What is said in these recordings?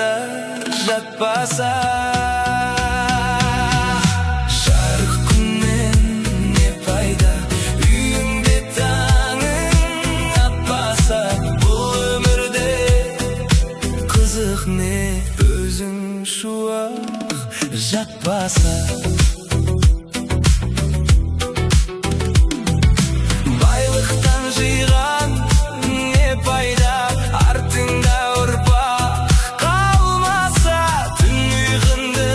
жанында жатпаса, жарық күннен не пайда, үйіңде таңың атпаса, бұл өмірде қызық не, өзің шуақ жатпаса. Байлықтан жиған не пайда, артыңда ұрпақ қалмаса, түн ұйқыңды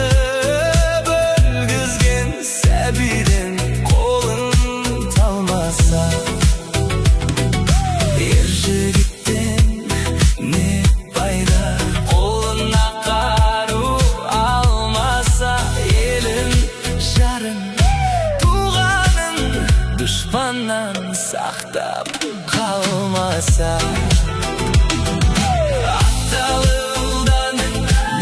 бөлгізген сәбиден қолың талмаса. Ер жігіттен не пайда, қолына қару алмаса, елін жарың туғанын дұшпаннан сақтап қалмаса. Атталы ұлдан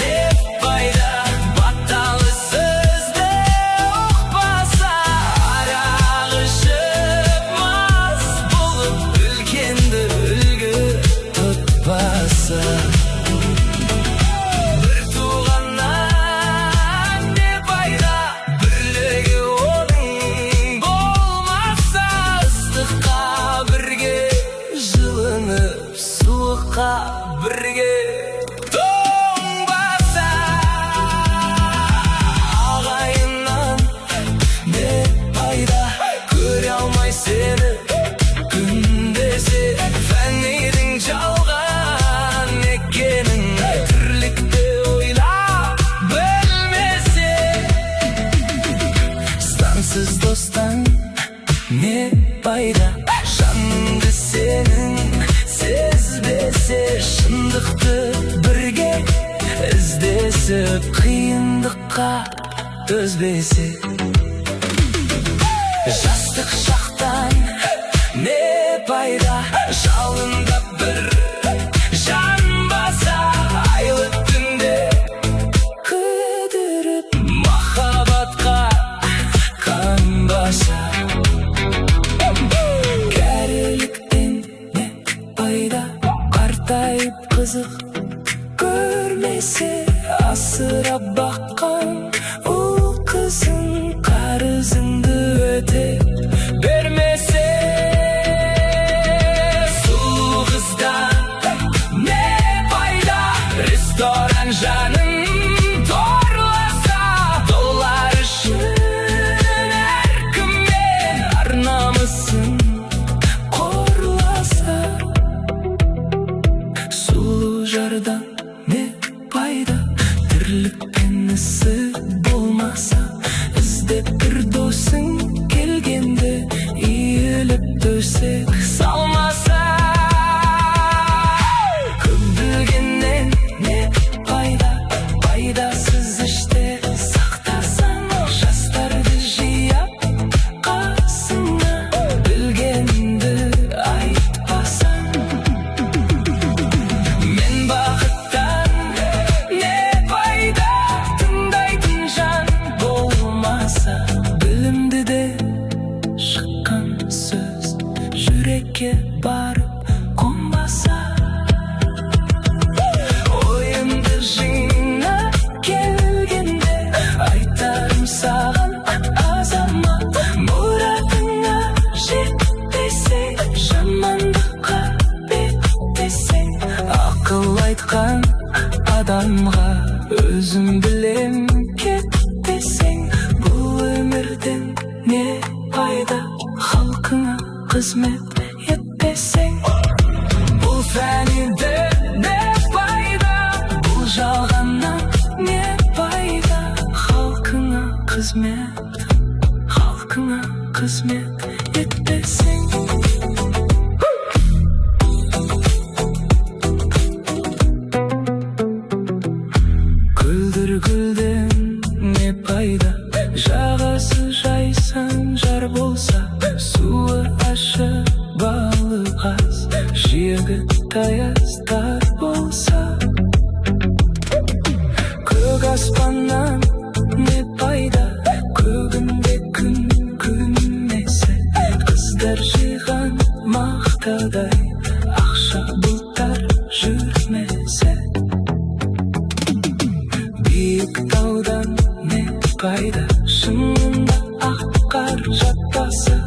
не пайда, батталы сөзді ұқпаса, арақ ішіп мас болып үлкенді үлгі тұтпаса. Бір туғаннан не пайда, бірлігі оның болмаса, ыстыққа бірге жылынып, суыққа бірге тоңбаса. Ағайыннан не пайда, көре алмай сені күндесе, фәнидің жалған екенін тірлікте ойлап білмесе. Стансыз достан не пайда, жаныңды сенің сезбесе, шындықты бірге іздесіп, қиындыққа төзбесе. Жастық шақтан не пайда, жалында бір жанбаса, айлы түнде күйдіріп, махаббатқа қанбаса. Кәріліктен не пайда, қартайып қызық көрмесе, асырап баққан ұл қызын қарызыңды өте бермесе. Сұлу қыздан не пайда, ресторан жанын торласа, доллар үшін әркіммен ар намысын қорласа. Сұлу жардан не пайда, тірліктен ісі болмаса, іздеп бір досың келгенде иіліп төсек салмаса. Көп білгеннен не пайда, пайдасыз іште сақтасаң, жастарды жиып қасыңа, білгенді айтпасаң. Мен бақыттан не пайда, тыңдайтын жан болмаса, білімді де шыққан сөз жүрекке барып қонбаса. Ойымды жинап келгенде айтарым саған, азамат, мұратыңа жетпесе, жамандыққа беттесең, ақыл айтқан адамға өзім білем кетпесең. Бұл өмірден не пайда, халқыңа қызмет етпесең. Бұл фәниде не пайда, бұл жалғаннан не пайда, халқыңа қызмет, халқыңа қызмет етпесең. Күлдір гүлден не пайда, жағасы жайсан жар болса, суы ашық балық аз, жиегі таястар болса. Көк аспаннан не пайда, көгінде күн күнмесе, қыздар жиған мақтадай, ақша бұлттар жүрмесе. қайда, шынында ақ қар жаттасы